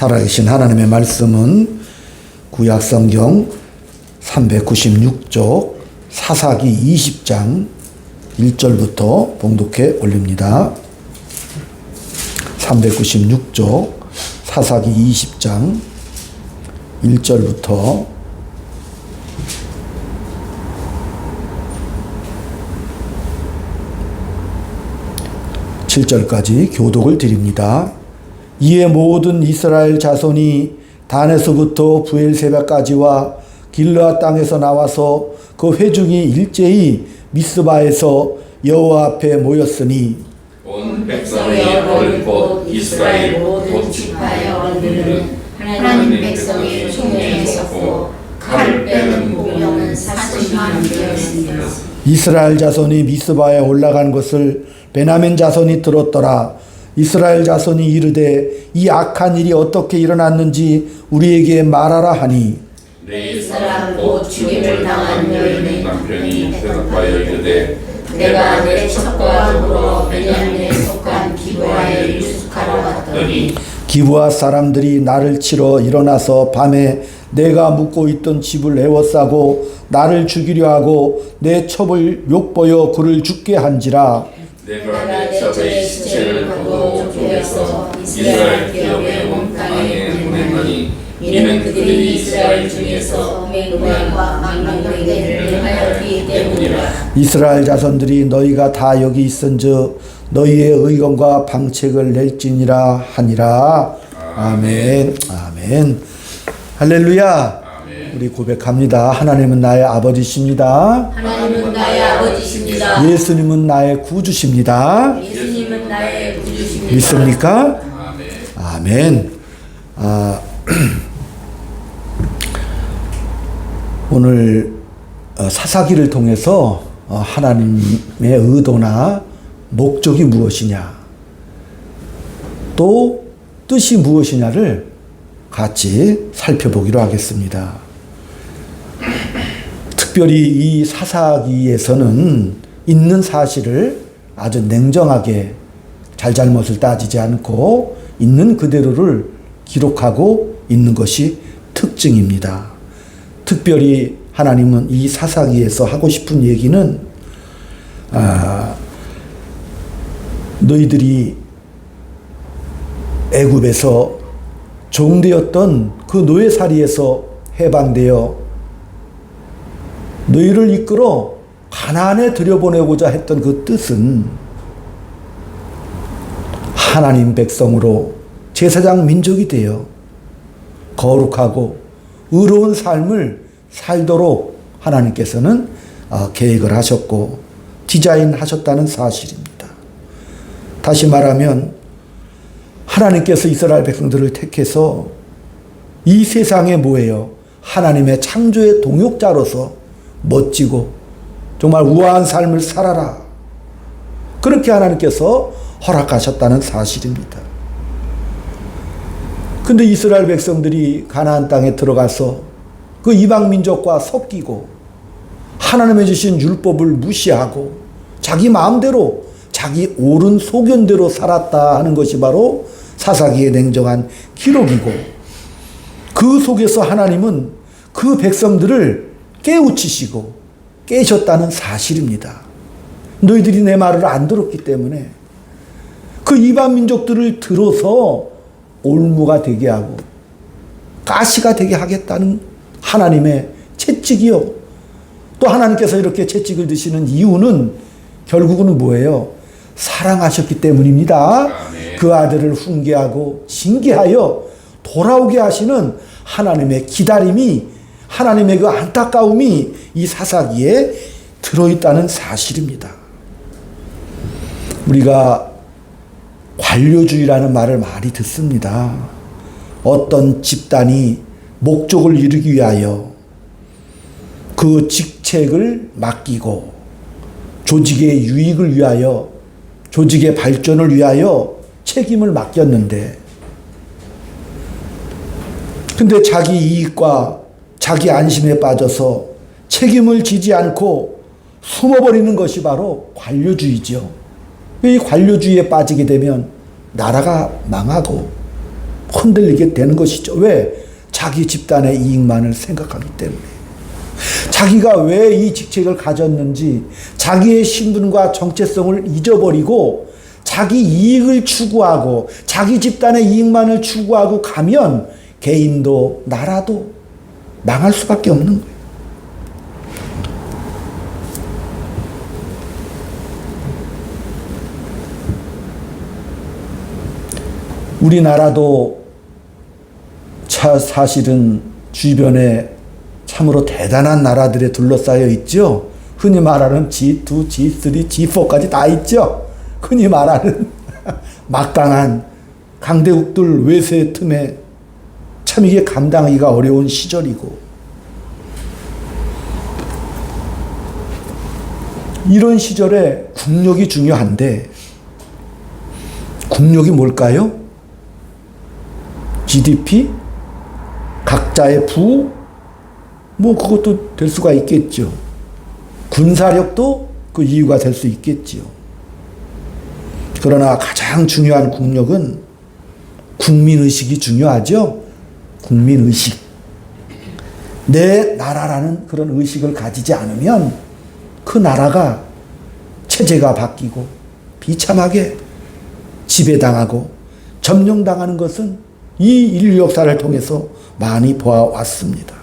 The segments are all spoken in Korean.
살아계신 하나님의 말씀은 구약성경 396쪽 사사기 20장 1절부터 봉독해 올립니다. 396쪽 사사기 20장 1절부터 7절까지 교독을 드립니다. 이에 모든 이스라엘 자손이 단에서부터 브엘세바까지와 길르앗 땅에서 나와서 그 회중이 일제히 미스바에서 여호와 앞에 모였으니 온 백성의 어른 곧 이스라엘 모든 지파의 어른들은 하나님 백성의 총회에 섰고 칼을 빼는 공명은 40만 되었습니다. 이스라엘 자손이 미스바에 올라간 것을 베냐민 자손이 들었더라. 이스라엘 자손이 이르되 이 악한 일이 어떻게 일어났는지 우리에게 말하라 하니 내 사람 곧 죽임을 당한 여인의 남편이 대답하여 이르되 내가 내 첩과 더불어 베냐민에 속한 기브아에 유숙하러 갔더니 기브아 사람들이 나를 치러 일어나서 밤에 내가 묵고 있던 집을 에워싸고 나를 죽이려 하고 내 첩을 욕보여 그를 죽게 한지라. 내가 내 첩의 시체를 거두 족속에서 이스라엘 기업의 온 땅에 보냈나니 이는 그들이 이스라엘 중에서 음행과 망령되게 하였기 때문이라. 이스라엘 자손들이 너희가 다 여기 있은즉 너희의 의견과 방책을 낼지니라 하니라. 아멘. 아멘. 할렐루야. 우리 고백합니다. 하나님은 나의 아버지십니다. 하나님은 나의 아버지십니다. 예수님은 나의 구주십니다. 예수님은 나의 구주십니다. 믿습니까? 아멘. 오늘 사사기를 통해서 하나님의 의도나 목적이 무엇이냐, 또 뜻이 무엇이냐를 같이 살펴보기로 하겠습니다. 특별히 이 사사기에서는 있는 사실을 아주 냉정하게 잘잘못을 따지지 않고 있는 그대로를 기록하고 있는 것이 특징입니다. 특별히 하나님은 이 사사기에서 하고 싶은 얘기는 너희들이 애굽에서 종되었던 그 노예살이에서 해방되어 너희를 이끌어 가나안에 들여보내고자 했던 그 뜻은 하나님 백성으로 제사장 민족이 되어 거룩하고 의로운 삶을 살도록 하나님께서는 계획을 하셨고 디자인하셨다는 사실입니다. 다시 말하면 하나님께서 이스라엘 백성들을 택해서 이 세상에 뭐예요? 하나님의 창조의 동역자로서 멋지고 정말 우아한 삶을 살아라. 그렇게 하나님께서 허락하셨다는 사실입니다. 근데 이스라엘 백성들이 가나안 땅에 들어가서 그 이방 민족과 섞이고 하나님의 주신 율법을 무시하고 자기 마음대로 자기 옳은 소견대로 살았다 하는 것이 바로 사사기의 냉정한 기록이고, 그 속에서 하나님은 그 백성들을 깨우치시고 깨셨다는 사실입니다. 너희들이 내 말을 안 들었기 때문에 그 이방 민족들을 들어서 올무가 되게 하고 가시가 되게 하겠다는 하나님의 채찍이요. 또 하나님께서 이렇게 채찍을 드시는 이유는 결국은 뭐예요? 사랑하셨기 때문입니다. 그 아들을 훈계하고 징계하여 돌아오게 하시는 하나님의 기다림이, 하나님의 그 안타까움이 이 사사기에 들어있다는 사실입니다. 우리가 관료주의라는 말을 많이 듣습니다. 어떤 집단이 목적을 이루기 위하여 그 직책을 맡기고 조직의 유익을 위하여, 조직의 발전을 위하여 책임을 맡겼는데, 근데 자기 이익과 자기 안심에 빠져서 책임을 지지 않고 숨어버리는 것이 바로 관료주의죠. 이 관료주의에 빠지게 되면 나라가 망하고 흔들리게 되는 것이죠. 왜? 자기 집단의 이익만을 생각하기 때문에. 자기가 왜 이 직책을 가졌는지 자기의 신분과 정체성을 잊어버리고 자기 이익을 추구하고 자기 집단의 이익만을 추구하고 가면 개인도 나라도 망할 수밖에 없는 거예요. 우리나라도 사실은 주변에 참으로 대단한 나라들에 둘러싸여 있죠. 흔히 말하는 G2, G3, G4까지 다 있죠. 흔히 말하는 막강한 강대국들 외세 틈에 참 이게 감당하기가 어려운 시절이고, 이런 시절에 국력이 중요한데, 국력이 뭘까요? GDP? 각자의 부? 뭐 그것도 될 수가 있겠죠. 군사력도 그 이유가 될 수 있겠지요. 그러나 가장 중요한 국력은 국민의식이 중요하죠. 국민의식. 내 나라라는 그런 의식을 가지지 않으면 그 나라가 체제가 바뀌고 비참하게 지배당하고 점령당하는 것은 이 인류 역사를 통해서 많이 보아왔습니다.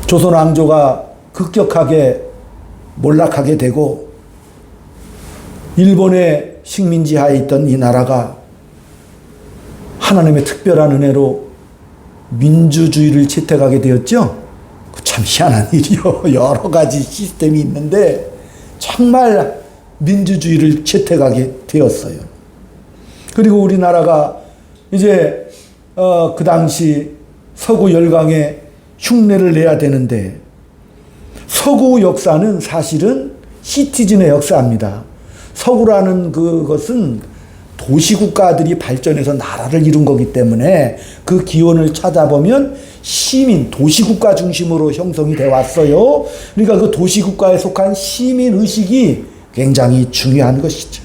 조선 왕조가 급격하게 몰락하게 되고 일본의 식민지 하에 있던 이 나라가 하나님의 특별한 은혜로 민주주의를 채택하게 되었죠. 참 희한한 일이요. 여러 가지 시스템이 있는데 정말 민주주의를 채택하게 되었어요. 그리고 우리나라가 이제 그 당시 서구 열강에 흉내를 내야 되는데, 서구 역사는 사실은 시티즌의 역사입니다. 서구라는 그것은 도시국가들이 발전해서 나라를 이룬 거기 때문에 그 기원을 찾아보면 시민, 도시국가 중심으로 형성이 되어 왔어요. 그러니까 그 도시국가에 속한 시민의식이 굉장히 중요한 것이죠.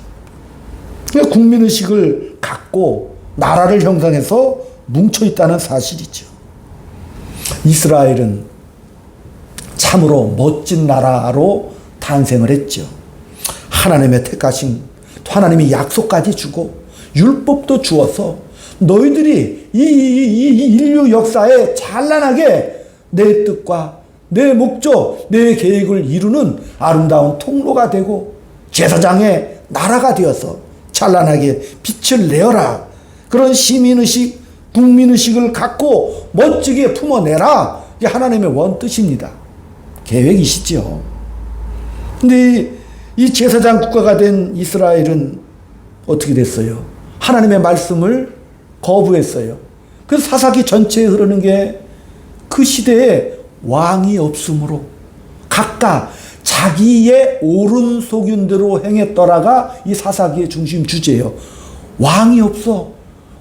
그러니까 국민의식을 갖고 나라를 형성해서 뭉쳐있다는 사실이죠. 이스라엘은 참으로 멋진 나라로 탄생을 했죠. 하나님의 택하심, 또 하나님이 약속까지 주고 율법도 주어서 너희들이 이 인류 역사에 찬란하게 내 뜻과 내 목적, 내 계획을 이루는 아름다운 통로가 되고 제사장의 나라가 되어서 찬란하게 빛을 내어라. 그런 시민의식, 국민의식을 갖고 멋지게 품어내라. 이게 하나님의 원뜻입니다. 계획이시죠. 근데 이 제사장 국가가 된 이스라엘은 어떻게 됐어요? 하나님의 말씀을 거부했어요. 그래서 사사기 전체에 흐르는 게 그 시대에 왕이 없으므로 각각 자기의 옳은 소견대로 행했더라가 이 사사기의 중심 주제예요. 왕이 없어.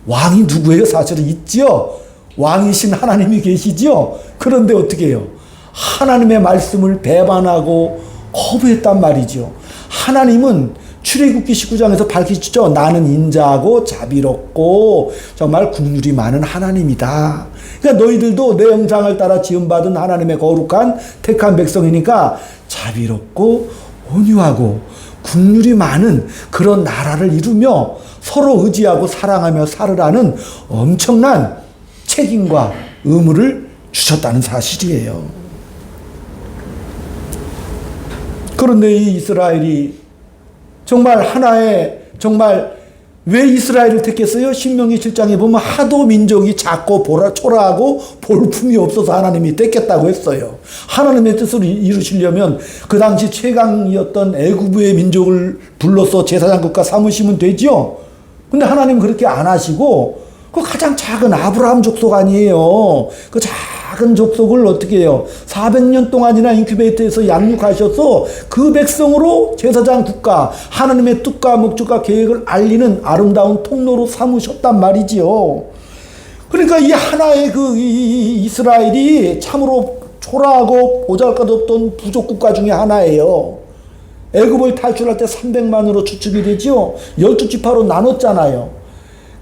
왕이 누구예요? 사실은 있지요. 왕이신 하나님이 계시지요. 그런데 어떻게 해요? 하나님의 말씀을 배반하고 거부했단 말이죠. 하나님은 출애굽기 19장에서 밝히시죠. 나는 인자하고 자비롭고 정말 국률이 많은 하나님이다. 그러니까 너희들도 내 형상을 따라 지음받은 하나님의 거룩한 택한 백성이니까 자비롭고 온유하고 국률이 많은 그런 나라를 이루며 서로 의지하고 사랑하며 살으라는 엄청난 책임과 의무를 주셨다는 사실이에요. 그런데 이 이스라엘이 정말 하나의, 정말 왜 이스라엘을 택했어요? 신명기 7장에 보면 하도 민족이 작고 초라하고 볼품이 없어서 하나님이 택했다고 했어요. 하나님의 뜻을 이루시려면 그 당시 최강이었던 애굽의 민족을 불러서 제사장국가 삼으시면 되죠. 근데 하나님은 그렇게 안 하시고 그 가장 작은 아브라함 족속 아니에요. 그 작은 족속을 어떻게 해요? 400년 동안이나 인큐베이터에서 양육하셔서 그 백성으로 제사장 국가, 하나님의 뜻과 목적과 계획을 알리는 아름다운 통로로 삼으셨단 말이지요. 그러니까 이 하나의 이 이스라엘이 참으로 초라하고 보잘것없던 부족 국가 중에 하나예요. 애굽을 탈출할 때 300만으로 추측이 되지요. 12지파로 나눴잖아요.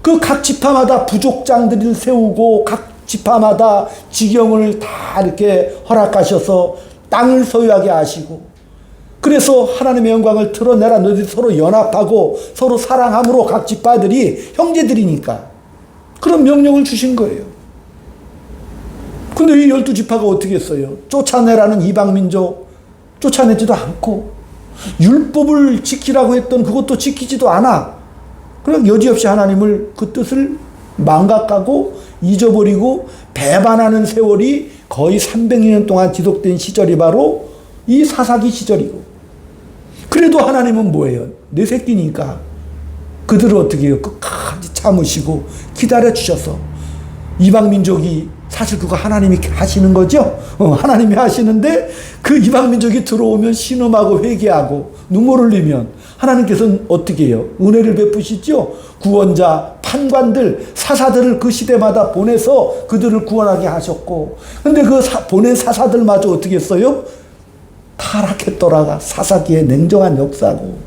그 각 지파마다 부족장들을 세우고 각 지파마다 지경을 다 이렇게 허락하셔서 땅을 소유하게 하시고, 그래서 하나님의 영광을 드러내라. 너희들이 서로 연합하고 서로 사랑함으로 각 지파들이 형제들이니까 그런 명령을 주신 거예요. 근데 이 12지파가 어떻게 했어요? 쫓아내라는 이방민족 쫓아내지도 않고, 율법을 지키라고 했던 그것도 지키지도 않아. 그럼 여지없이 하나님을 그 뜻을 망각하고 잊어버리고 배반하는 세월이 거의 300년 동안 지속된 시절이 바로 이 사사기 시절이고, 그래도 하나님은 뭐예요? 내 새끼니까 그들을 어떻게 해요? 끝까지 참으시고 기다려 주셔서, 이방민족이 사실 그거 하나님이 하시는 거죠? 하나님이 하시는데 그 이방민족이 들어오면 신음하고 회개하고 눈물 흘리면 하나님께서는 어떻게 해요? 은혜를 베푸시죠? 구원자, 판관들, 사사들을 그 시대마다 보내서 그들을 구원하게 하셨고, 근데 그 보낸 사사들마저 어떻게 했어요? 타락했더라가 사사기의 냉정한 역사고.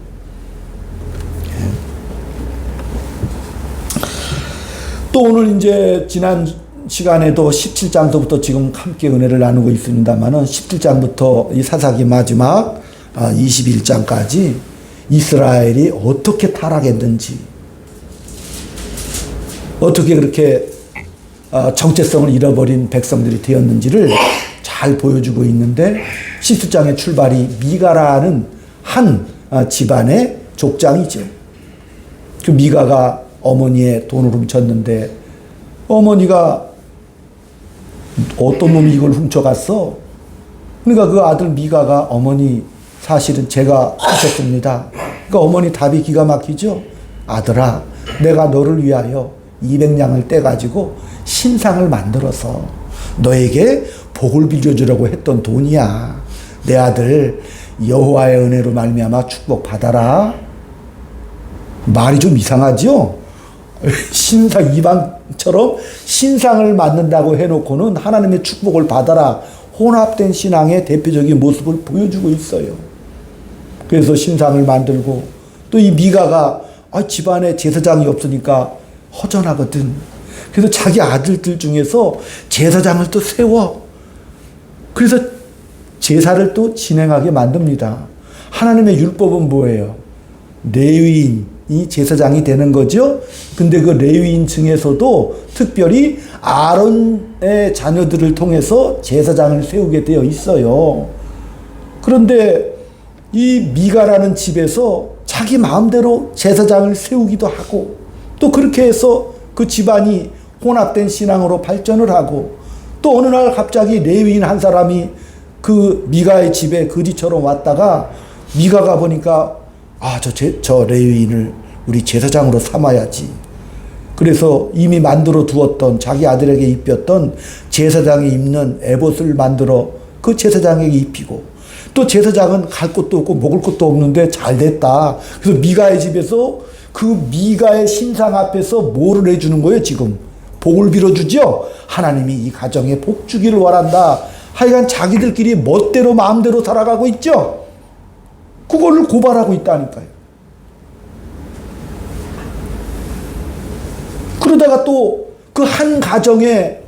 또 오늘 이제 지난 시간에도 17장서부터 지금 함께 은혜를 나누고 있습니다만은 17장부터 이 사사기 마지막 21장까지 이스라엘이 어떻게 타락했는지, 어떻게 그렇게 정체성을 잃어버린 백성들이 되었는지를 잘 보여주고 있는데, 17장의 출발이 미가라는 한 집안의 족장이죠. 그 미가가 어머니의 돈을 훔쳤는데 어머니가 어떤 놈이 이걸 훔쳐갔어? 그러니까 그 아들 미가가 어머니 사실은 제가 훔쳤습니다. 그러니까 어머니 답이 기가 막히죠. 아들아, 내가 너를 위하여 200냥을 떼가지고 신상을 만들어서 너에게 복을 빌려주려고 했던 돈이야. 내 아들 여호와의 은혜로 말미암아 축복받아라. 말이 좀 이상하죠? 신상, 이방처럼 신상을 만든다고 해놓고는 하나님의 축복을 받아라. 혼합된 신앙의 대표적인 모습을 보여주고 있어요. 그래서 신상을 만들고, 또 이 미가가 집안에 제사장이 없으니까 허전하거든. 그래서 자기 아들들 중에서 제사장을 또 세워. 그래서 제사를 또 진행하게 만듭니다. 하나님의 율법은 뭐예요? 레위인이 제사장이 되는 거죠. 근데 그 레위인 중에서도 특별히 아론의 자녀들을 통해서 제사장을 세우게 되어 있어요. 그런데 이 미가라는 집에서 자기 마음대로 제사장을 세우기도 하고, 또 그렇게 해서 그 집안이 혼합된 신앙으로 발전을 하고, 또 어느 날 갑자기 레위인 한 사람이 그 미가의 집에 거지처럼 왔다가 미가가 보니까 저 레위인을 우리 제사장으로 삼아야지. 그래서 이미 만들어 두었던, 자기 아들에게 입혔던 제사장이 입는 에봇을 만들어 그 제사장에게 입히고, 또 제사장은 갈 곳도 없고 먹을 것도 없는데 잘 됐다. 그래서 미가의 집에서 그 미가의 신상 앞에서 뭐를 해주는 거예요? 지금 복을 빌어주죠. 하나님이 이 가정에 복 주기를 원한다. 하여간 자기들끼리 멋대로 마음대로 살아가고 있죠. 그거를 고발하고 있다니까요. 그러다가 또 그 한 가정의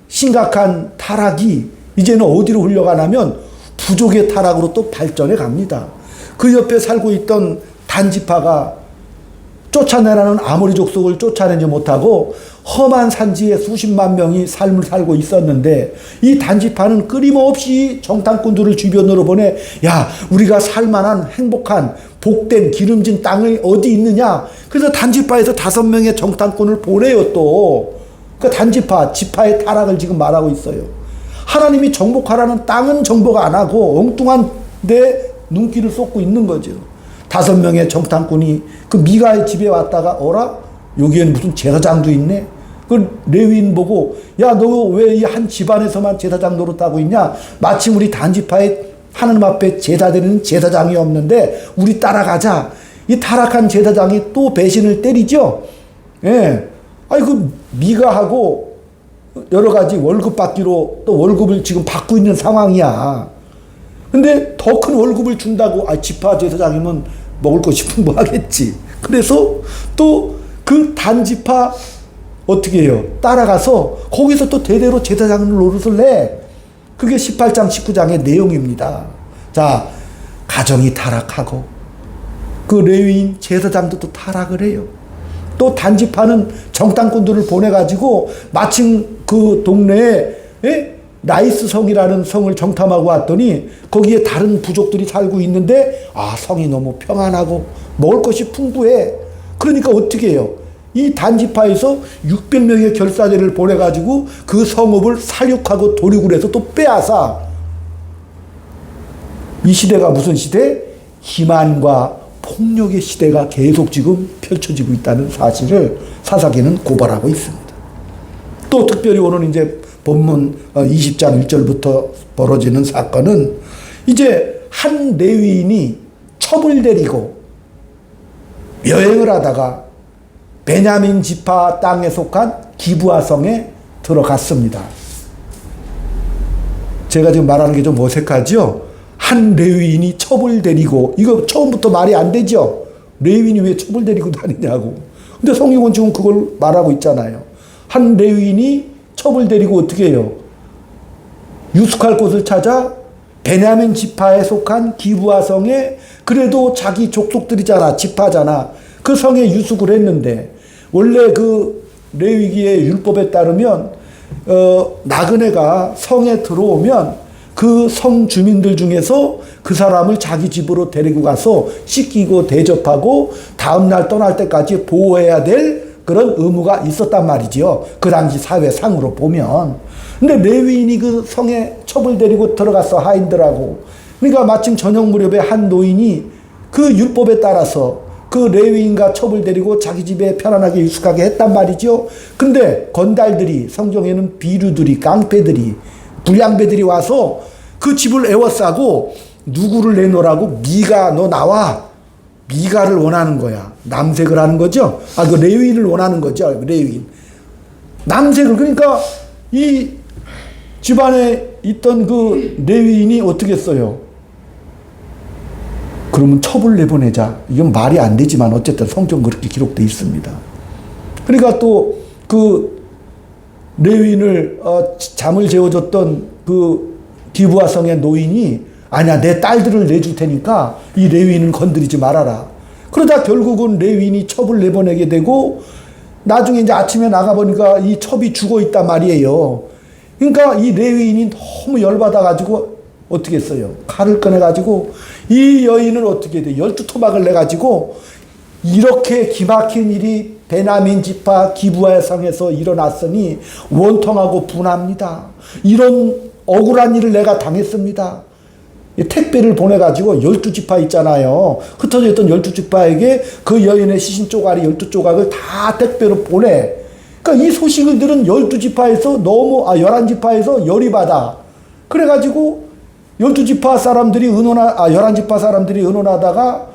심각한 타락이 이제는 어디로 흘러가냐면 부족의 타락으로 또 발전해 갑니다. 그 옆에 살고 있던 단지파가 쫓아내라는 아모리 족속을 쫓아내지 못하고 험한 산지에 수십만 명이 삶을 살고 있었는데, 이 단지파는 끊임없이 정탐꾼들을 주변으로 보내, 야, 우리가 살만한 행복한 복된 기름진 땅이 어디 있느냐. 그래서 단지파에서 5명의 정탐꾼을 보내요. 또 그 단지파, 지파의 타락을 지금 말하고 있어요. 하나님이 정복하라는 땅은 정복 안 하고 엉뚱한 데 눈길을 쏟고 있는 거죠. 5명의 정탐꾼이 그 미가의 집에 왔다가, 어라? 여기에는 무슨 제사장도 있네? 그 레위인 보고, 야, 너 왜 이 한 집안에서만 제사장 노릇하고 있냐? 마침 우리 단지파에 하나님 앞에 제사 드리는 제사장이 없는데 우리 따라가자. 이 타락한 제사장이 또 배신을 때리죠? 예. 그 미가하고 여러 가지 월급 받기로 또 월급을 지금 받고 있는 상황이야. 근데 더 큰 월급을 준다고, 지파 제사장이면 먹을 것이 풍부하겠지. 그래서 또 그 그 단지파 어떻게 해요? 따라가서 거기서 또 대대로 제사장 노릇을 해. 그게 18장 19장의 내용입니다. 자, 가정이 타락하고 그 레위인 제사장도 또 타락을 해요. 또 단지파는 정탐꾼들을 보내가지고 마침 그 동네에 라이스 성이라는 성을 정탐하고 왔더니 거기에 다른 부족들이 살고 있는데 성이 너무 평안하고 먹을 것이 풍부해. 그러니까 어떻게 해요? 이 단지파에서 600명의 결사대를 보내가지고 그 성읍을 살육하고 도륙을 해서 또 빼앗아. 이 시대가 무슨 시대? 기만과 폭력의 시대가 계속 지금 펼쳐지고 있다는 사실을 사사기는 고발하고 있습니다. 또 특별히 오늘 이제 본문 20장 1절부터 벌어지는 사건은 이제 한 레위인이 첩을 데리고 여행을 하다가 베냐민 지파 땅에 속한 기브아 성에 들어갔습니다. 제가 지금 말하는 게 좀 어색하죠? 한 레위인이 첩을 데리고, 이거 처음부터 말이 안 되죠? 레위인이 왜 첩을 데리고 다니냐고. 근데 성경은 지금 그걸 말하고 있잖아요. 한 레위인이 첩을 데리고 어떻게 해요? 유숙할 곳을 찾아 베냐민 지파에 속한 기브아 성에, 그래도 자기 족속들이잖아, 지파잖아. 그 성에 유숙을 했는데, 원래 그 레위기의 율법에 따르면 나그네가 성에 들어오면 그 성 주민들 중에서 그 사람을 자기 집으로 데리고 가서 씻기고 대접하고 다음날 떠날 때까지 보호해야 될 그런 의무가 있었단 말이지요. 그 당시 사회상으로 보면. 근데 레위인이 그 성에 첩을 데리고 들어갔어, 하인들하고. 그러니까 마침 저녁 무렵에 한 노인이 그 율법에 따라서 그 레위인과 첩을 데리고 자기 집에 편안하게 유숙하게 했단 말이죠. 근데 건달들이, 성경에는 비류들이, 깡패들이, 불량배들이 와서 그 집을 에워싸고 누구를 내놓으라고? 미가, 너 나와. 미가를 원하는 거야. 남색을 하는 거죠. 그 레위인을 원하는 거죠. 레위인. 남색을. 그러니까 이 집안에 있던 그 레위인이 어떻게 했어요? 그러면 첩을 내보내자. 이건 말이 안 되지만 어쨌든 성경 그렇게 기록되어 있습니다. 그러니까 또 그 레위인을 잠을 재워줬던 그 기브아 성의 노인이 아니야, 내 딸들을 내줄 테니까 이 레위인은 건드리지 말아라. 그러다 결국은 레위인이 첩을 내보내게 되고 나중에 이제 아침에 나가보니까 이 첩이 죽어 있단 말이에요. 그러니까 이 레위인이 너무 열받아가지고 어떻게 했어요? 칼을 꺼내가지고 이 여인을 어떻게 돼? 12토막을 내가지고 이렇게 기막힌 일이 베냐민 지파 기브아 성에서 일어났으니 원통하고 분합니다. 이런 억울한 일을 내가 당했습니다. 택배를 보내가지고 12지파 있잖아요. 흩어져 있던 12지파에게 그 여인의 시신 쪼가리 12조각을 다 택배로 보내. 그러니까 이 소식을 들은 12지파에서 너무, 11지파에서 열이 받아. 그래가지고 12지파 사람들이 11지파 사람들이 의논하다가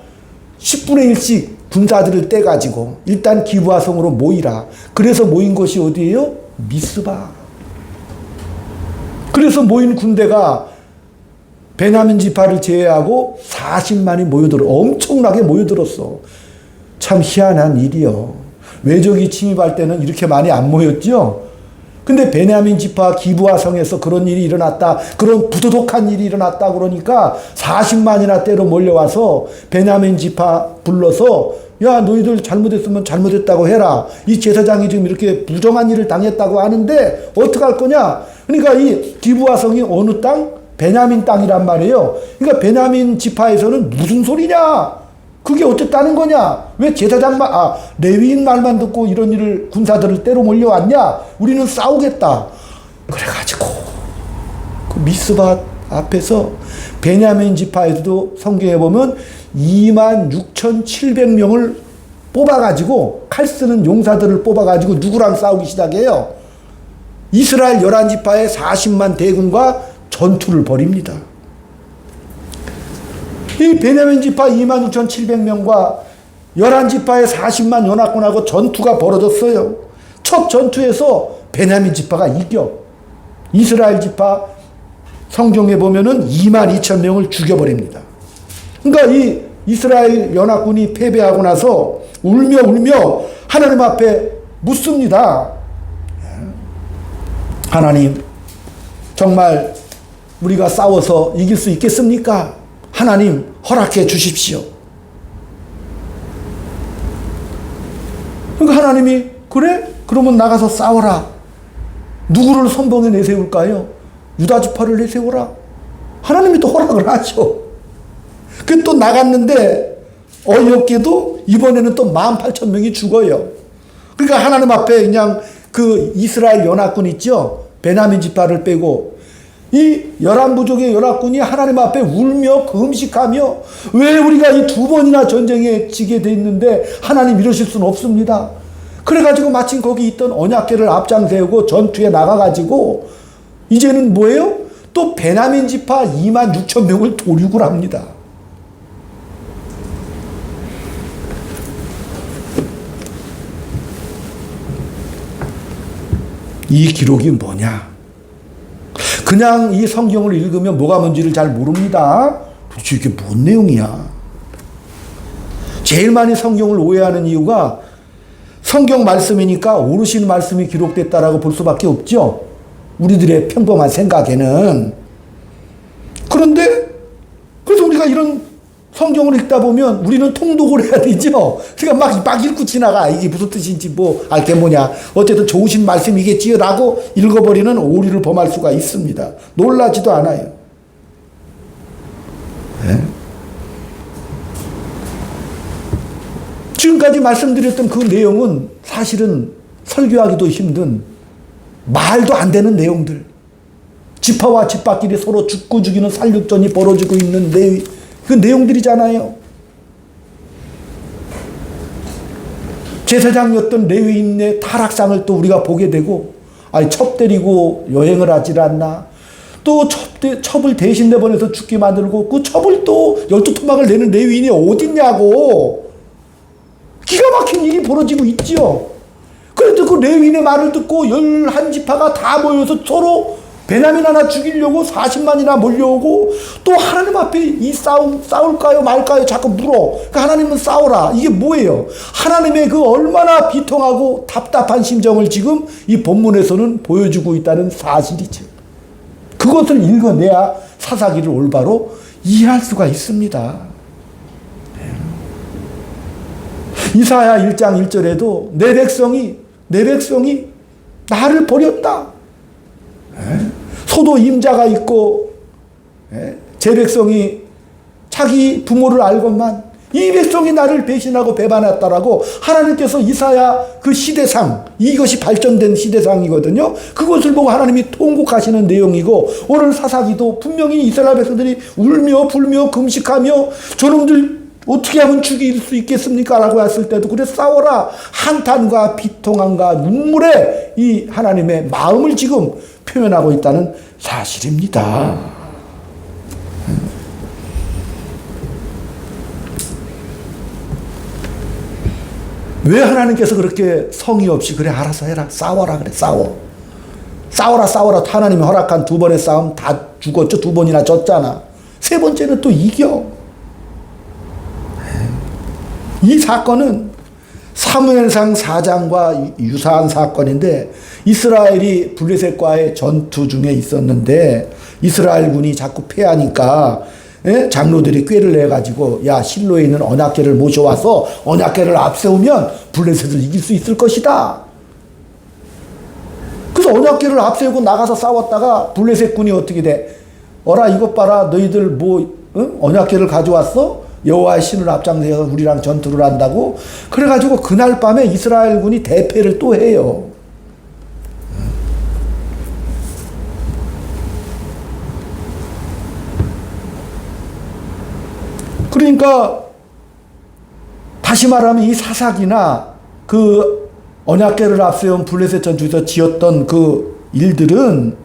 10분의 1씩 군사들을 떼가지고 일단 기브아 성으로 모이라. 그래서 모인 것이 어디예요? 미스바. 그래서 모인 군대가 베냐민 지파를 제외하고 40만이 모여들어. 엄청나게 모여들었어. 참 희한한 일이요. 외적이 침입할 때는 이렇게 많이 안 모였죠. 근데 베냐민 지파 기브아 성에서 그런 일이 일어났다, 그런 부도덕한 일이 일어났다 그러니까 40만이나 때로 몰려와서 베냐민 지파 불러서 야, 너희들 잘못했으면 잘못했다고 해라. 이 제사장이 지금 이렇게 부정한 일을 당했다고 하는데 어떡할 거냐. 그러니까 이 기브아 성이 어느 땅? 베냐민 땅이란 말이에요. 그러니까 베냐민 지파에서는 무슨 소리냐? 그게 어쨌다는 거냐? 왜 제사장만, 레위인 말만 듣고 이런 일을, 군사들을 때로 몰려왔냐? 우리는 싸우겠다. 그래가지고, 그 미스바 앞에서 베냐민 지파에서도 성경에 보면 26,700명을 뽑아가지고, 칼 쓰는 용사들을 뽑아가지고 누구랑 싸우기 시작해요? 이스라엘 11지파의 40만 대군과 전투를 벌입니다. 이 베냐민 지파 26,700명과 11지파의 40만 연합군하고 전투가 벌어졌어요. 첫 전투에서 베냐민 지파가 이겨. 이스라엘 지파 성경에 보면은 22,000명을 죽여버립니다. 그러니까 이 이스라엘 연합군이 패배하고 나서 울며 하나님 앞에 묻습니다. 하나님, 정말 우리가 싸워서 이길 수 있겠습니까? 하나님, 허락해 주십시오. 그러니까 하나님이, 그래? 그러면 나가서 싸워라. 누구를 선봉에 내세울까요? 유다 지파를 내세워라. 하나님이 또 허락을 하죠. 그 또 나갔는데 어이없게도 이번에는 또 18,000명이 죽어요. 그러니까 하나님 앞에 그냥 그 이스라엘 연합군 있죠? 베냐민 지파를 빼고 이 11부족의 연합군이 하나님 앞에 울며 금식하며, 왜 우리가 이 2번이나 전쟁에 지게 돼 있는데 하나님 이러실 수는 없습니다. 그래가지고 마침 거기 있던 언약궤를 앞장 세우고 전투에 나가가지고 이제는 뭐예요? 또 베냐민 지파 26,000명을 도륙을 합니다. 이 기록이 뭐냐? 그냥 이 성경을 읽으면 뭐가 뭔지를 잘 모릅니다. 도대체 이게 뭔 내용이야? 제일 많이 성경을 오해하는 이유가 성경 말씀이니까 오르신 말씀이 기록됐다라고 볼 수밖에 없죠. 우리들의 평범한 생각에는. 그런데 그래서 우리가 이런 성경을 읽다 보면 우리는 통독을 해야 되죠. 그러니까 막 읽고 지나가. 이게 무슨 뜻인지 알게 뭐냐. 어쨌든 좋으신 말씀이겠지요 라고 읽어버리는 오류를 범할 수가 있습니다. 놀라지도 않아요. 네? 지금까지 말씀드렸던 그 내용은 사실은 설교하기도 힘든, 말도 안 되는 내용들. 지파와 지파끼리 서로 죽고 죽이는 살육전이 벌어지고 있는 그 내용들이잖아요. 제사장이었던 레위인의 타락상을 또 우리가 보게 되고, 첩 때리고 여행을 하질 않나, 또 첩을 대신 내보내서 죽게 만들고 그 첩을 또 12토막을 내는 레위인이 어딨냐고. 기가 막힌 일이 벌어지고 있죠. 그래도 그 레위인의 말을 듣고 11지파가 다 모여서 서로 베냐민 하나 죽이려고 40만이나 몰려오고, 또 하나님 앞에 이 싸울까요 말까요 자꾸 물어. 그러니까 하나님은 싸워라. 이게 뭐예요? 하나님의 그 얼마나 비통하고 답답한 심정을 지금 이 본문에서는 보여주고 있다는 사실이죠. 그것을 읽어내야 사사기를 올바로 이해할 수가 있습니다. 이사야 1장 1절에도 내 백성이 나를 버렸다. 소도 임자가 있고 제 백성이 자기 부모를 알건만 이 백성이 나를 배신하고 배반했다라고 하나님께서 이사야 그 시대상, 이것이 발전된 시대상이거든요. 그것을 보고 하나님이 통곡하시는 내용이고, 오늘 사사기도 분명히 이스라엘 백성들이 울며 불며 금식하며 저놈들 어떻게 하면 죽일 수 있겠습니까? 라고 했을 때도 그래 싸워라. 한탄과 비통함과 눈물에 이 하나님의 마음을 지금 표현하고 있다는 사실입니다. 왜 하나님께서 그렇게 성의 없이 그래 알아서 해라, 싸워라 그래, 싸워라 하나님이 허락한 2번의 싸움 다 죽었죠. 2번이나 졌잖아. 3번째는 또 이겨. 이 사건은 사무엘상 4장과 유사한 사건인데, 이스라엘이 블레셋과의 전투 중에 있었는데 이스라엘군이 자꾸 패하니까 장로들이 꾀를 내가지고, 야, 실로에 있는 언약궤를 모셔와서 언약궤를 앞세우면 블레셋을 이길 수 있을 것이다. 그래서 언약궤를 앞세우고 나가서 싸웠다가 블레셋군이 어떻게 돼? 어라 이것 봐라, 너희들 언약궤를 가져왔어? 여호와의 신을 앞장서서 우리랑 전투를 한다고? 그래가지고 그날 밤에 이스라엘군이 대패를 또 해요. 그러니까 다시 말하면 이 사사기나 그 언약궤를 앞세운 블레셋 전투에서 지었던 그 일들은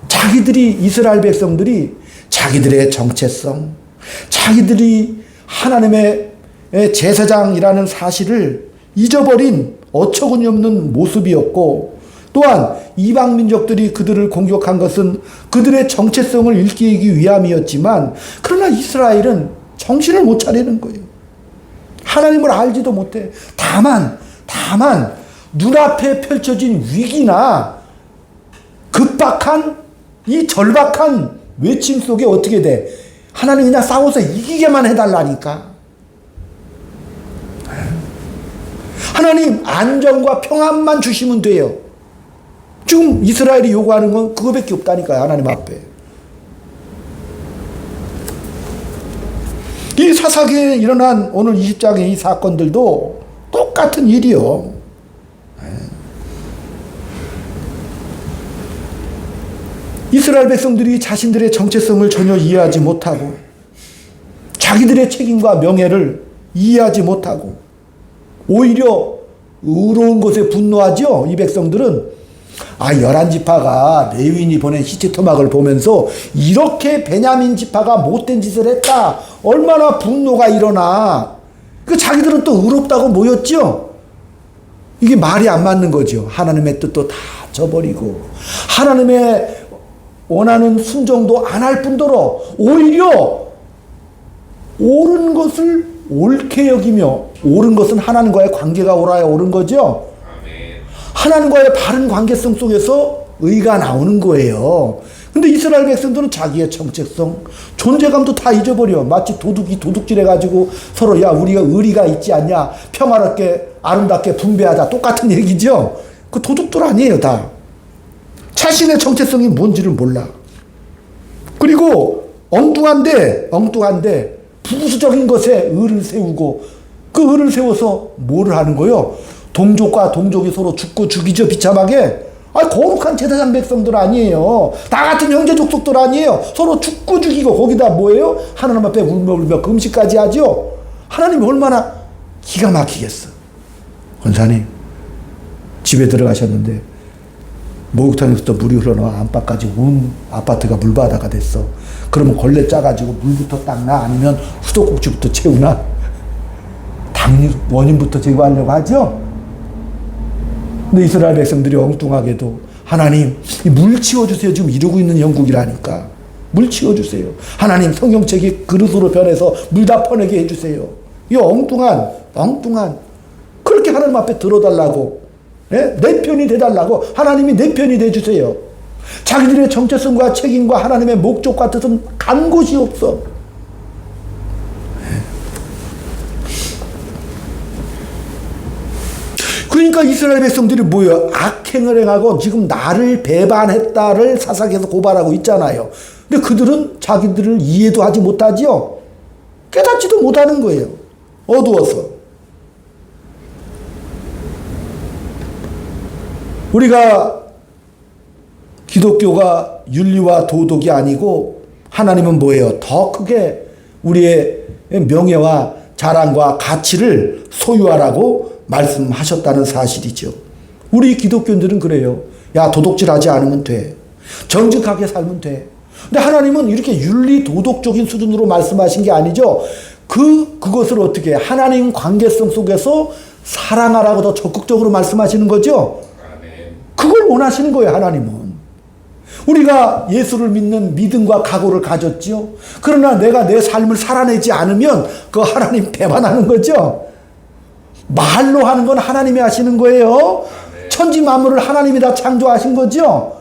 자기들이, 이스라엘 백성들이 자기들의 정체성, 자기들이 하나님의 제사장이라는 사실을 잊어버린 어처구니 없는 모습이었고, 또한 이방 민족들이 그들을 공격한 것은 그들의 정체성을 일깨우기 위함이었지만, 그러나 이스라엘은 정신을 못 차리는 거예요. 하나님을 알지도 못해. 다만 다만 눈앞에 펼쳐진 위기나 급박한 이 절박한 외침 속에 어떻게 돼? 하나님 그냥 싸워서 이기게만 해달라니까. 하나님 안정과 평안만 주시면 돼요. 지금 이스라엘이 요구하는 건 그거밖에 없다니까요. 하나님 앞에. 이 사사기에 일어난 오늘 20장의 이 사건들도 똑같은 일이요. 이스라엘 백성들이 자신들의 정체성을 전혀 이해하지 못하고 자기들의 책임과 명예를 이해하지 못하고 오히려 의로운 것에 분노하죠. 이 백성들은 11지파가 레위인이 보낸 시체 토막을 보면서 이렇게 베냐민 지파가 못된 짓을 했다. 얼마나 분노가 일어나. 자기들은 또 의롭다고 모였죠. 이게 말이 안 맞는 거죠. 하나님의 뜻도 다 저버리고 하나님의 원하는 순종도 안 할 뿐더러 오히려 옳은 것을 옳게 여기며, 옳은 것은 하나님과의 관계가 옳아야 옳은 거죠. 하나님과의 바른 관계성 속에서 의가 나오는 거예요. 근데 이스라엘 백성들은 자기의 정체성, 존재감도 다 잊어버려. 마치 도둑이 도둑질해가지고 서로 야 우리가 의리가 있지 않냐, 평화롭게 아름답게 분배하자, 똑같은 얘기죠. 그 도둑들 아니에요 다. 자신의 정체성이 뭔지를 몰라. 그리고 엉뚱한데 부수적인 것에 의를 세우고 그 의를 세워서 뭐를 하는 거요? 동족과 동족이 서로 죽고 죽이죠. 비참하게. 거룩한 제사장 백성들 아니에요. 다 같은 형제 족속들 아니에요. 서로 죽고 죽이고 거기다 뭐예요? 하나님 앞에 울며 금식까지 하죠. 하나님이 얼마나 기가 막히겠어. 권사님 집에 들어가셨는데 목욕탕에서부터 물이 흘러나와 안방까지 온 아파트가 물바다가 됐어. 그러면 걸레 짜가지고 물부터 닦나 아니면 수도꼭지부터 채우나? 당연히 원인부터 제거하려고 하죠. 근데 이스라엘 백성들이 엉뚱하게도 하나님 물 치워주세요. 지금 이러고 있는 영국이라니까. 물 치워주세요. 하나님 성경책이 그릇으로 변해서 물 다 퍼내게 해주세요. 이 엉뚱한 그렇게 하나님 앞에 들어달라고, 내 편이 돼달라고 하나님이 내 편이 돼주세요. 자기들의 정체성과 책임과 하나님의 목적과 뜻은 간 곳이 없어. 그러니까 이스라엘 백성들이 뭐예요? 악행을 행하고 지금 나를 배반했다를 사사기에서 고발하고 있잖아요. 근데 그들은 자기들을 이해도 하지 못하지요. 깨닫지도 못하는 거예요. 어두워서. 우리가 기독교가 윤리와 도덕이 아니고 하나님은 뭐예요? 더 크게 우리의 명예와 자랑과 가치를 소유하라고 말씀하셨다는 사실이죠. 우리 기독교인들은 그래요. 야 도둑질하지 않으면 돼. 정직하게 살면 돼. 근데 하나님은 이렇게 윤리 도덕적인 수준으로 말씀하신 게 아니죠. 그것을 어떻게 하나님 관계성 속에서 사랑하라고 더 적극적으로 말씀하시는 거죠. 그걸 원하시는 거예요. 하나님은. 우리가 예수를 믿는 믿음과 각오를 가졌죠. 그러나 내가 내 삶을 살아내지 않으면 그 하나님 배반하는 거죠. 말로 하는 건 하나님이 하시는 거예요. 천지 만물을 하나님이 다 창조하신 거죠.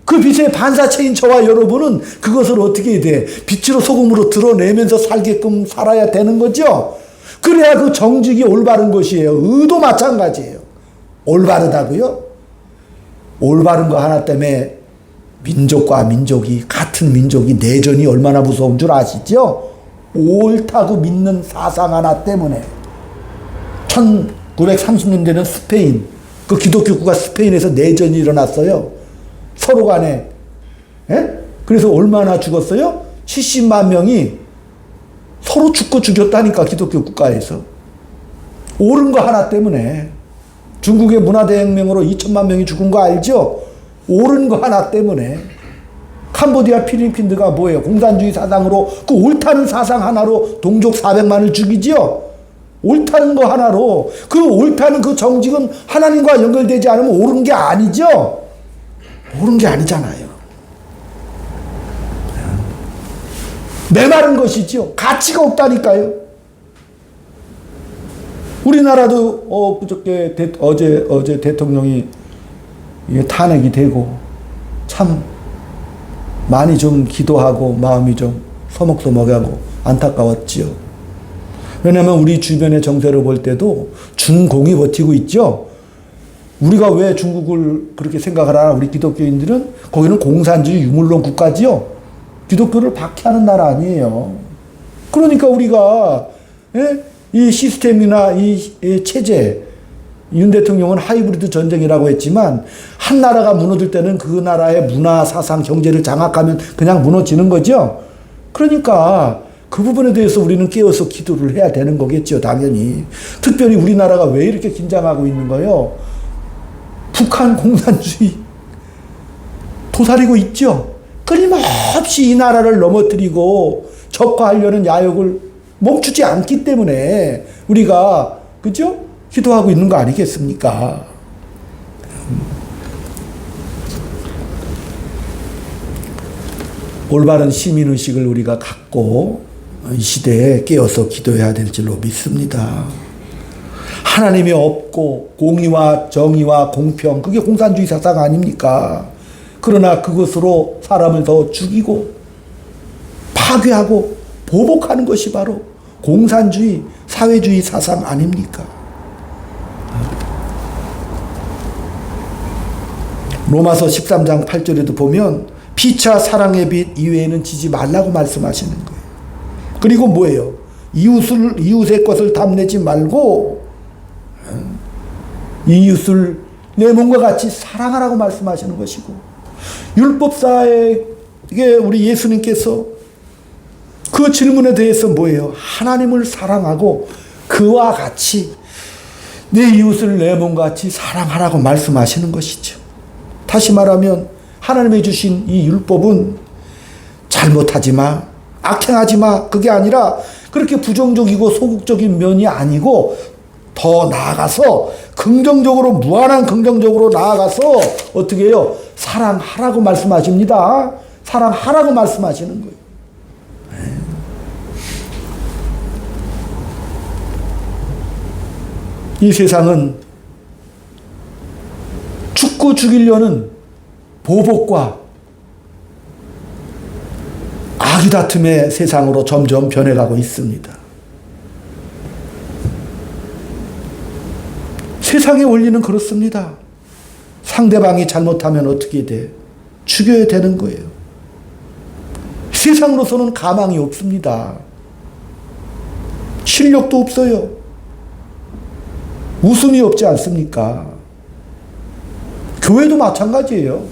그 빛의 반사체인 저와 여러분은 그것을 어떻게 해야 돼? 빛으로 소금으로 드러내면서 살게끔 살아야 되는 거죠. 그래야 그 정직이 올바른 것이에요. 의도 마찬가지예요. 올바르다고요? 올바른 거 하나 때문에 민족과 민족이, 같은 민족이 내전이 얼마나 무서운 줄 아시죠? 옳다고 믿는 사상 하나 때문에. 1930년대는 스페인, 그 기독교국가 스페인에서 내전이 일어났어요. 서로 간에. 그래서 얼마나 죽었어요? 70만 명이 서로 죽고 죽였다니까, 기독교 국가에서. 옳은 거 하나 때문에. 중국의 문화대혁명으로 2천만 명이 죽은 거 알죠? 옳은 거 하나 때문에. 캄보디아 필리핀드가 뭐예요? 공산주의 사상으로 그 옳다는 사상 하나로 동족 400만을 죽이죠? 옳다는 거 하나로. 그 옳다는 그 정직은 하나님과 연결되지 않으면 옳은 게 아니죠? 옳은 게 아니잖아요. 메마른 것이죠. 가치가 없다니까요. 우리나라도 그저께 어제 대통령이 탄핵이 되고 참 많이 좀 기도하고 마음이 좀 서먹서먹하고 안타까웠지요. 왜냐하면 우리 주변의 정세를 볼 때도 중공이 버티고 있죠. 우리가 왜 중국을 그렇게 생각하나, 우리 기독교인들은 거기는 공산주의 유물론 국가지요. 기독교를 박해하는 나라 아니에요. 그러니까 우리가 이 시스템이나 이 체제, 윤 대통령은 하이브리드 전쟁이라고 했지만 한 나라가 무너질 때는 그 나라의 문화, 사상, 경제를 장악하면 그냥 무너지는 거죠. 그러니까 그 부분에 대해서 우리는 깨어서 기도를 해야 되는 거겠죠, 당연히. 특별히 우리나라가 왜 이렇게 긴장하고 있는 거예요? 북한 공산주의 도사리고 있죠. 끊임없이 이 나라를 넘어뜨리고 적화하려는 야욕을 멈추지 않기 때문에 우리가 그죠? 기도하고 있는 거 아니겠습니까? 올바른 시민의식을 우리가 갖고 이 시대에 깨어서 기도해야 될 줄로 믿습니다. 하나님이 없고 공의와 정의와 공평, 그게 공산주의 사상 아닙니까? 그러나 그것으로 사람을 더 죽이고 파괴하고 보복하는 것이 바로 공산주의, 사회주의 사상 아닙니까? 로마서 13장 8절에도 보면 피차 사랑의 빛 이외에는 지지 말라고 말씀하시는 거예요. 그리고 뭐예요? 이웃의 것을 탐내지 말고 이웃을 내 몸과 같이 사랑하라고 말씀하시는 것이고, 율법사에게 우리 예수님께서 그 질문에 대해서 뭐예요? 하나님을 사랑하고 그와 같이 내 이웃을 내 몸과 같이 사랑하라고 말씀하시는 것이죠. 다시 말하면 하나님이 주신 이 율법은 잘못하지 마, 악행하지 마, 그게 아니라 그렇게 부정적이고 소극적인 면이 아니고 더 나아가서 긍정적으로, 무한한 긍정적으로 나아가서 어떻게 해요? 사랑하라고 말씀하십니다. 사랑하라고 말씀하시는 거예요. 이 세상은 죽고 죽이려는 보복과 악의 다툼의 세상으로 점점 변해가고 있습니다. 세상의 원리는 그렇습니다. 상대방이 잘못하면 어떻게 돼? 죽여야 되는 거예요. 세상으로서는 가망이 없습니다. 실력도 없어요. 웃음이 없지 않습니까? 교회도 마찬가지예요.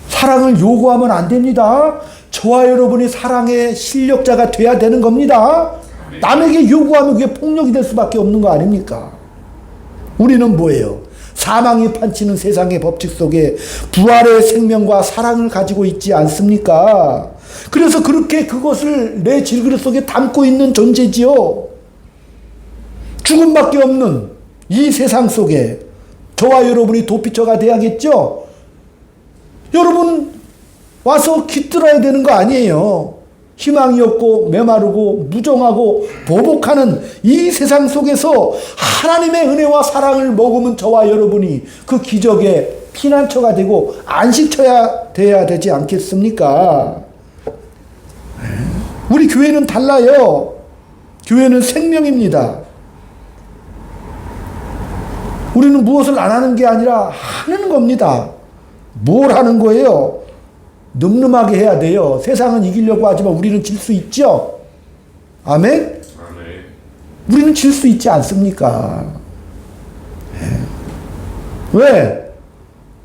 사랑을 요구하면 안 됩니다. 저와 여러분이 사랑의 실력자가 돼야 되는 겁니다. 남에게 요구하면 그게 폭력이 될 수밖에 없는 거 아닙니까? 우리는 뭐예요? 사망이 판치는 세상의 법칙 속에 부활의 생명과 사랑을 가지고 있지 않습니까? 그래서 그렇게 그것을 내 질그릇 속에 담고 있는 존재지요. 죽음밖에 없는 이 세상 속에 저와 여러분이 도피처가 돼야겠죠? 여러분 와서 깃들어야 되는 거 아니에요. 희망이 없고 메마르고 무정하고 보복하는 이 세상 속에서 하나님의 은혜와 사랑을 머금은 저와 여러분이 그 기적의 피난처가 되고 안식처가 돼야 되지 않겠습니까? 우리 교회는 달라요. 교회는 생명입니다. 우리는 무엇을 안 하는 게 아니라 하는 겁니다. 뭘 하는 거예요? 늠름하게 해야 돼요. 세상은 이기려고 하지만 우리는 질 수 있죠? 아멘? 아멘. 우리는 질 수 있지 않습니까? 왜?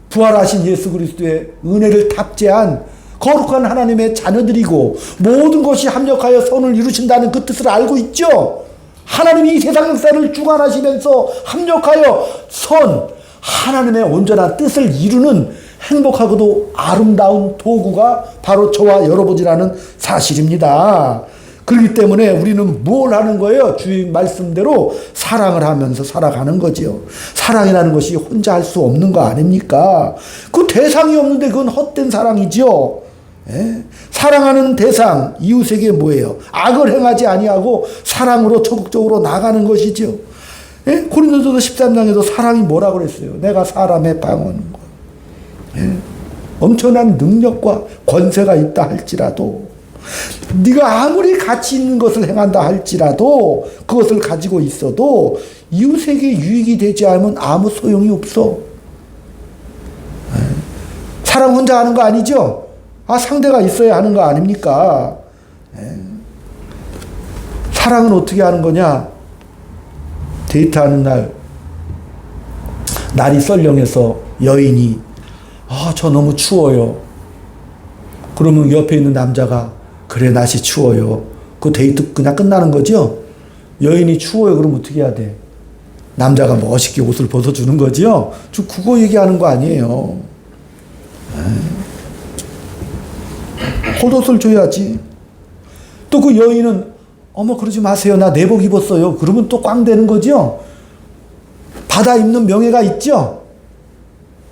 부활하신 예수 그리스도의 은혜를 탑재한 거룩한 하나님의 자녀들이고 모든 것이 합력하여 선을 이루신다는 그 뜻을 알고 있죠? 하나님이 이 세상 역사를 주관하시면서 합력하여 하나님의 온전한 뜻을 이루는 행복하고도 아름다운 도구가 바로 저와 여러분이라는 사실입니다. 그렇기 때문에 우리는 뭘 하는 거예요? 주의 말씀대로 사랑을 하면서 살아가는 거지요. 사랑이라는 것이 혼자 할 수 없는 거 아닙니까? 그 대상이 없는데 그건 헛된 사랑이죠. 예? 사랑하는 대상, 이웃에게 뭐예요? 악을 행하지 아니하고 사랑으로 적극적으로 나가는 것이죠. 예? 고린도서 13장에도 사랑이 뭐라고 그랬어요? 내가 사람의 방언과 엄청난 능력과 권세가 있다 할지라도, 네가 아무리 가치 있는 것을 행한다 할지라도, 그것을 가지고 있어도 이웃에게 유익이 되지 않으면 아무 소용이 없어. 사랑 혼자 하는 거 아니죠? 상대가 있어야 하는 거 아닙니까? 사랑은 어떻게 하는 거냐? 데이트하는 날이 썰렁해서 여인이 저 너무 추워요. 그러면 옆에 있는 남자가 그래 날씨 추워요. 그 데이트 그냥 끝나는 거죠? 여인이 추워요. 그럼 어떻게 해야 돼? 남자가 멋있게 옷을 벗어주는 거죠? 저 그거 얘기하는 거 아니에요. 겉옷을 줘야지. 또 그 여인은 어머 그러지 마세요. 나 내복 입었어요. 그러면 또 꽝 되는 거죠? 받아 입는 명예가 있죠?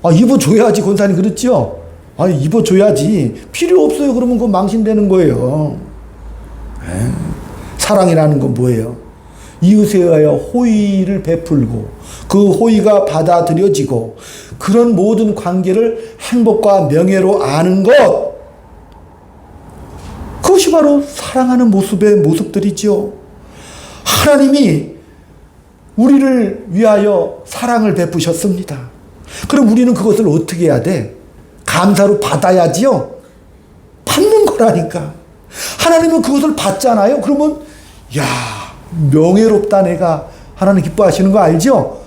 입어줘야지. 권사님 그렇죠? 입어줘야지. 필요 없어요. 그러면 그거 망신되는 거예요. 사랑이라는 건 뭐예요? 이웃에 의하여 호의를 베풀고 그 호의가 받아들여지고 그런 모든 관계를 행복과 명예로 아는 것, 그것이 바로 사랑하는 모습들이죠. 하나님이 우리를 위하여 사랑을 베푸셨습니다. 그럼 우리는 그것을 어떻게 해야 돼? 감사로 받아야지요. 받는 거라니까. 하나님은 그것을 받잖아요. 그러면 명예롭다 내가. 하나님 기뻐하시는 거 알죠?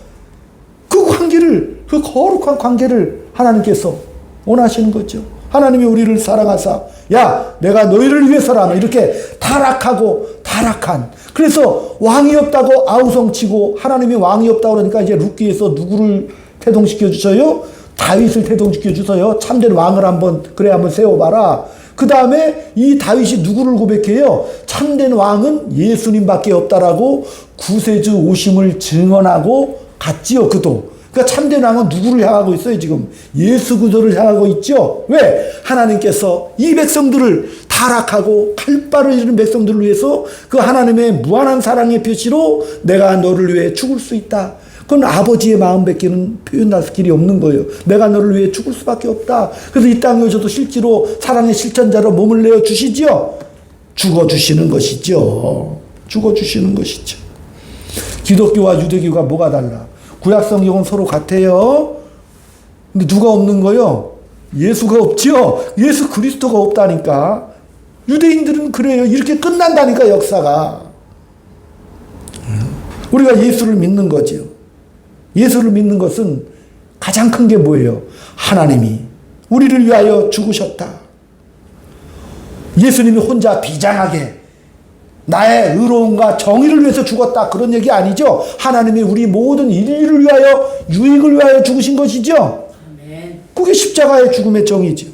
그 관계를, 그 거룩한 관계를 하나님께서 원하시는 거죠. 하나님이 우리를 사랑하사 내가 너희를 위해서라면 이렇게 타락한, 그래서 왕이 없다고 아우성치고 하나님이 왕이 없다고 그러니까 이제 룻기에서 누구를 태동시켜 주셔요? 다윗을 태동시켜 주셔요. 참된 왕을 한번 세워봐라. 그 다음에 이 다윗이 누구를 고백해요? 참된 왕은 예수님밖에 없다라고 구세주 오심을 증언하고 갔지요. 그도. 그러니까 참된 왕은 누구를 향하고 있어요? 지금 예수 그리스도를 향하고 있죠. 왜? 하나님께서 이 백성들을 타락하고 칼 바를 잃은 백성들을 위해서 그 하나님의 무한한 사랑의 표시로 내가 너를 위해 죽을 수 있다. 그건 아버지의 마음밖에는 표현할 길이 없는 거예요. 내가 너를 위해 죽을 수밖에 없다. 그래서 이 땅에 오셔도 실제로 사랑의 실천자로 몸을 내어 주시죠. 죽어주시는 것이죠. 죽어주시는 것이죠. 기독교와 유대교가 뭐가 달라? 구약 성경은 서로 같아요. 근데 누가 없는 거요? 예수가 없죠. 예수 그리스도가 없다니까. 유대인들은 그래요. 이렇게 끝난다니까 역사가. 우리가 예수를 믿는 거죠. 예수를 믿는 것은 가장 큰 게 뭐예요? 하나님이 우리를 위하여 죽으셨다. 예수님이 혼자 비장하게 나의 의로움과 정의를 위해서 죽었다. 그런 얘기 아니죠. 하나님이 우리 모든 인류를 위하여, 유익을 위하여 죽으신 것이죠. 그게 십자가의 죽음의 정의죠.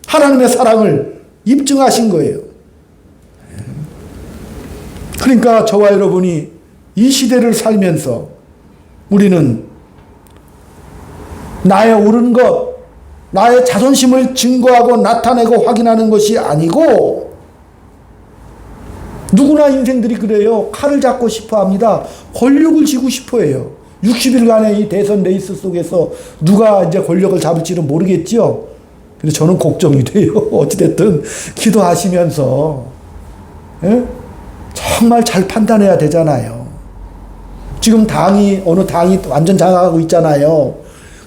하나님의 사랑을 입증하신 거예요. 그러니까 저와 여러분이 이 시대를 살면서 우리는 나의 옳은 것, 나의 자존심을 증거하고 나타내고 확인하는 것이 아니고, 누구나 인생들이 그래요. 칼을 잡고 싶어 합니다. 권력을 쥐고 싶어 해요. 60일간의 이 대선 레이스 속에서 누가 이제 권력을 잡을지는 모르겠죠. 근데 저는 걱정이 돼요. 어찌됐든 기도하시면서 정말 잘 판단해야 되잖아요. 지금 어느 당이 완전 장악하고 있잖아요.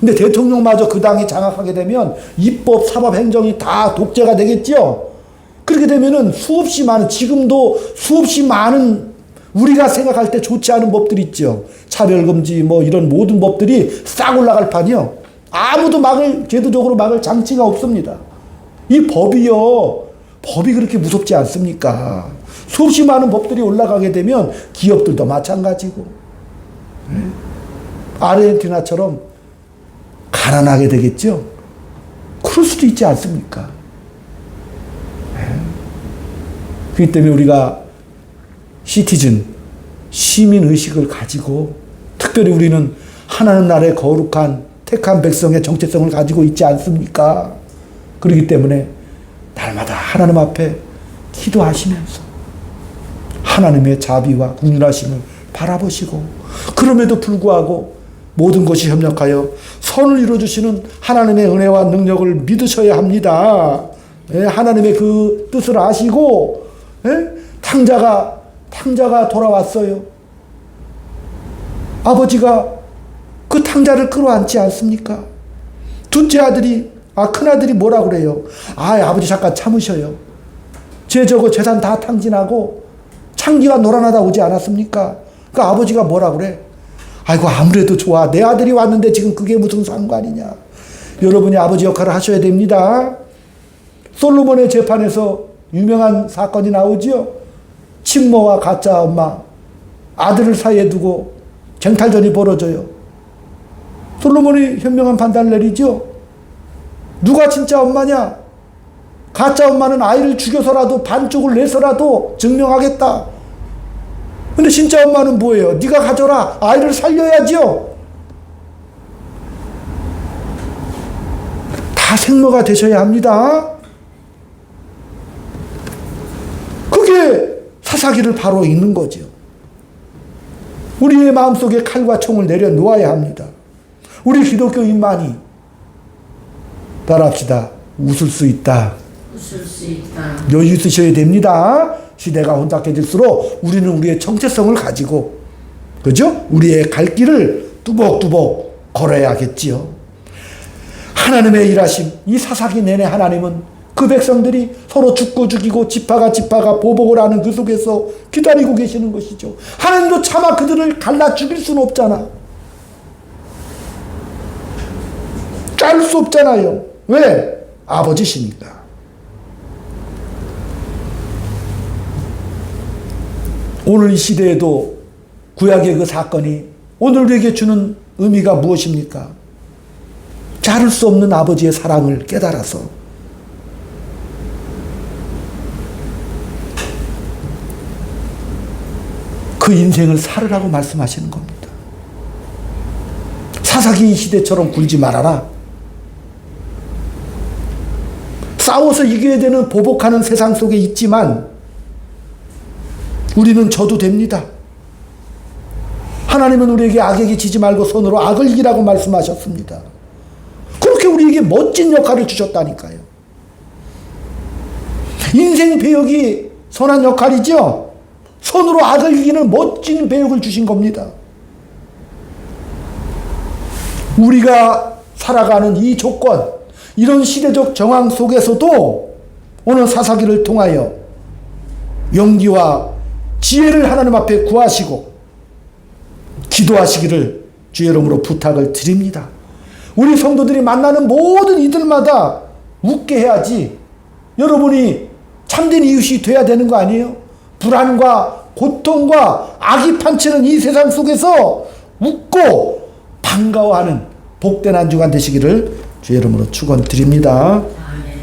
근데 대통령마저 그 당이 장악하게 되면 입법, 사법, 행정이 다 독재가 되겠죠. 그렇게 되면은 지금도 수없이 많은 우리가 생각할 때 좋지 않은 법들이 있죠. 차별금지 이런 모든 법들이 싹 올라갈 판이요. 아무도 제도적으로 막을 장치가 없습니다. 이 법이 그렇게 무섭지 않습니까? 수없이 많은 법들이 올라가게 되면 기업들도 마찬가지고, 아르헨티나처럼 가난하게 되겠죠. 그럴 수도 있지 않습니까? 그렇기 때문에 우리가 시민의식을 가지고, 특별히 우리는 하나님 나라의 거룩한 택한 백성의 정체성을 가지고 있지 않습니까? 그렇기 때문에 날마다 하나님 앞에 기도하시면서 하나님의 자비와 긍휼하심을 바라보시고 그럼에도 불구하고 모든 것이 협력하여 선을 이루어주시는 하나님의 은혜와 능력을 믿으셔야 합니다. 예, 하나님의 그 뜻을 아시고, 예? 탕자가 돌아왔어요. 아버지가 그 탕자를 끌어안지 않습니까? 둘째 아들이, 큰아들이 뭐라 그래요? 아버지 잠깐 참으셔요. 제 저거 재산 다 탕진하고 창기가 노란하다 오지 않았습니까? 그 아버지가 뭐라 그래? 아이고, 아무래도 좋아. 내 아들이 왔는데 지금 그게 무슨 상관이냐. 여러분이 아버지 역할을 하셔야 됩니다. 솔로몬의 재판에서 유명한 사건이 나오지요. 친모와 가짜 엄마, 아들을 사이에 두고 쟁탈전이 벌어져요. 솔로몬이 현명한 판단을 내리죠. 누가 진짜 엄마냐? 가짜 엄마는 아이를 죽여서라도 반쪽을 내서라도 증명하겠다. 근데 진짜 엄마는 뭐예요? 네가 가져라. 아이를 살려야죠. 다 생모가 되셔야 합니다. 그게 사사기를 바로 읽는 거죠. 우리의 마음속에 칼과 총을 내려놓아야 합니다. 우리 기독교인만이 따라합시다. 웃을 수 있다. 웃을 수 있다. 여유 있으셔야 됩니다. 시대가 혼탁해질수록 우리는 우리의 정체성을 가지고, 그죠? 우리의 갈 길을 뚜벅뚜벅 걸어야겠지요. 하나님의 일하심, 이 사사기 내내 하나님은 그 백성들이 서로 죽고 죽이고 지파가 보복을 하는 그 속에서 기다리고 계시는 것이죠. 하나님도 차마 그들을 갈라 죽일 수는 없잖아. 자를 수 없잖아요. 왜? 아버지시니까. 오늘 이 시대에도 구약의 그 사건이 오늘 우리에게 주는 의미가 무엇입니까? 자를 수 없는 아버지의 사랑을 깨달아서 그 인생을 살으라고 말씀하시는 겁니다. 사사기 시대처럼 굴지 말아라. 싸워서 이겨야 되는 보복하는 세상 속에 있지만 우리는 져도 됩니다. 하나님은 우리에게 악에게 지지 말고 손으로 악을 이기라고 말씀하셨습니다. 그렇게 우리에게 멋진 역할을 주셨다니까요. 인생 배역이 선한 역할이죠. 손으로 악을 이기는 멋진 배역을 주신 겁니다. 우리가 살아가는 이 조건, 이런 시대적 정황 속에서도 오늘 사사기를 통하여 용기와 지혜를 하나님 앞에 구하시고 기도하시기를 주의 이름으로 부탁을 드립니다. 우리 성도들이 만나는 모든 이들마다 웃게 해야지 여러분이 참된 이웃이 돼야 되는 거 아니에요? 불안과 고통과 악이 판치는 이 세상 속에서 웃고 반가워하는 복된 한 주간 되시기를 주의 이름으로 축원드립니다.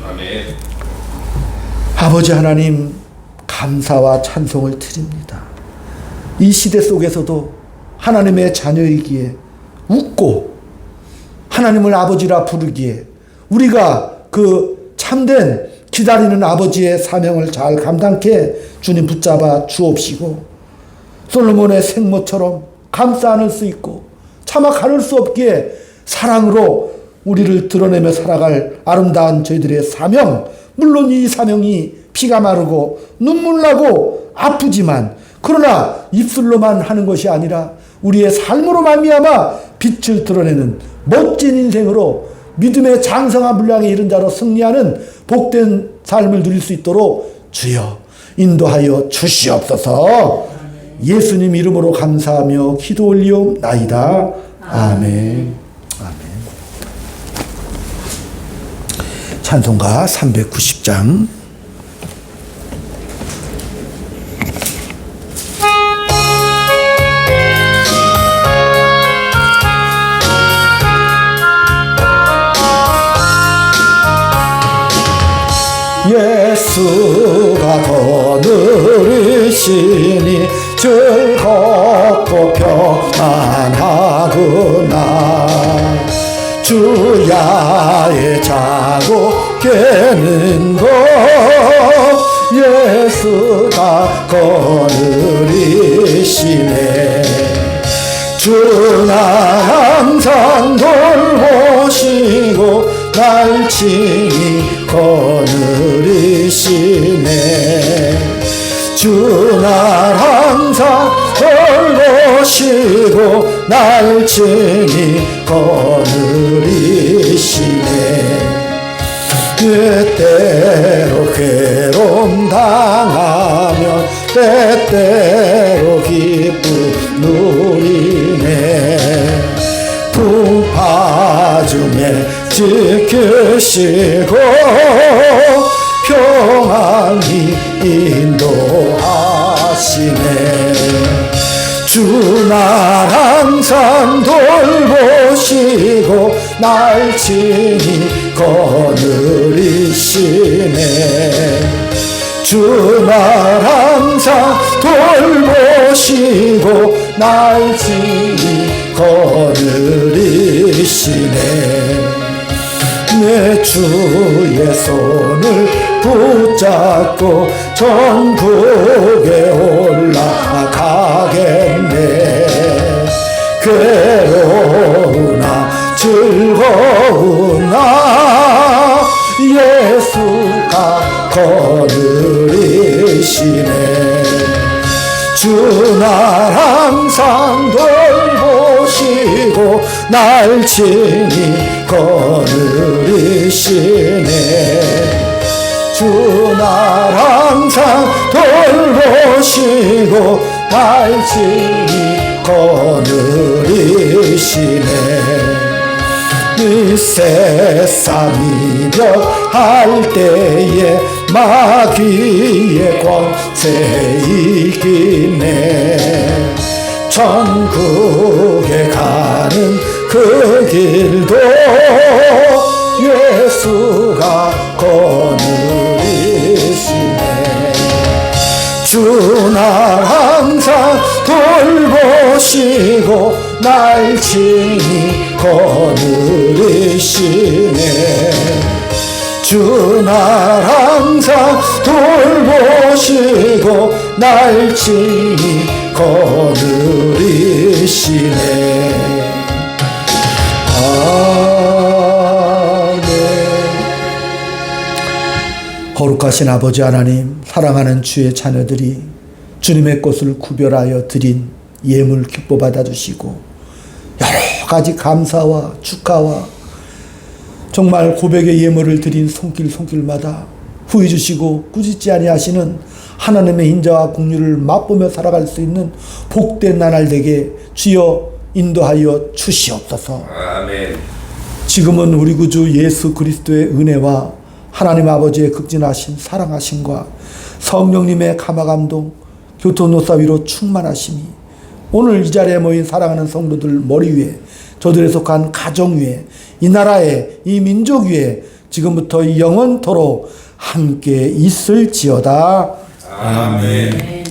아멘. 아버지 하나님, 감사와 찬송을 드립니다. 이 시대 속에서도 하나님의 자녀이기에 웃고 하나님을 아버지라 부르기에 우리가 그 참된 기다리는 아버지의 사명을 잘 감당케 주님 붙잡아 주옵시고, 솔로몬의 생모처럼 감싸 안을 수 있고 차마 가릴 수 없기에 사랑으로 우리를 드러내며 살아갈 아름다운 저희들의 사명, 물론 이 사명이 피가 마르고 눈물 나고 아프지만 그러나 입술로만 하는 것이 아니라 우리의 삶으로 말미암아 빛을 드러내는 멋진 인생으로 믿음의 장성한 분량에 이른 자로 승리하는 복된 삶을 누릴 수 있도록 주여 인도하여 주시옵소서. 예수님 이름으로 감사하며 기도 올리옵나이다. 아멘. 아멘. 찬송가 390장. 예수가 더 누리시니 즐겁고 평안하구나. 주야의 자고 깨는 것 예수가 거느리시네. 주는 항상 돌보시고 날 친히 거느리시네. 주 날 항상 돌보시고 날 친히 거느리시네. 때때로 괴로움 당하면 때때로 기쁨 누리네. 풍파 중에 지키시고 평안히 인도하시네. 주 날 항상 돌보시고 날 친히 거느리시네. 주 날 항상 돌보시고 날 친히 거느리시네. 내 주의 손을 붙잡고 천국에 올라가겠네. 괴로우나 즐거우나 예수가 거느리시네. 주 날 항상 돌보시고 날 친히 거느리시네. 주 날 항상 돌보시고 날 친히 거느리시네. 이 세상 이별할 때에 마귀의 권세 이기네. 천국에 가는 그 길도 예수가 거느리시네. 주 날 항상 돌보시고 날 친히 거느리시네. 주 날 항상 돌보시고 날 친히 거느리시네. 아멘. 거룩하신 아버지 하나님, 사랑하는 주의 자녀들이 주님의 것을 구별하여 드린 예물 기뻐 받아주시고 여러 가지 감사와 축하와 정말 고백의 예물을 드린 손길마다 후회 주시고 꾸짖지 아니하시는 하나님의 인자와 긍휼을 맛보며 살아갈 수 있는 복된 나날 되게 주여 인도하여 주시옵소서. 아멘. 지금은 우리 구주 예수 그리스도의 은혜와 하나님 아버지의 극진하신 사랑하심과 성령님의 감화감동 교통노사 위로 충만하심이 오늘 이 자리에 모인 사랑하는 성도들 머리 위에, 저들에 속한 가정 위에, 이 나라에, 이 민족 위에 지금부터 영원토록 함께 있을지어다. 아멘.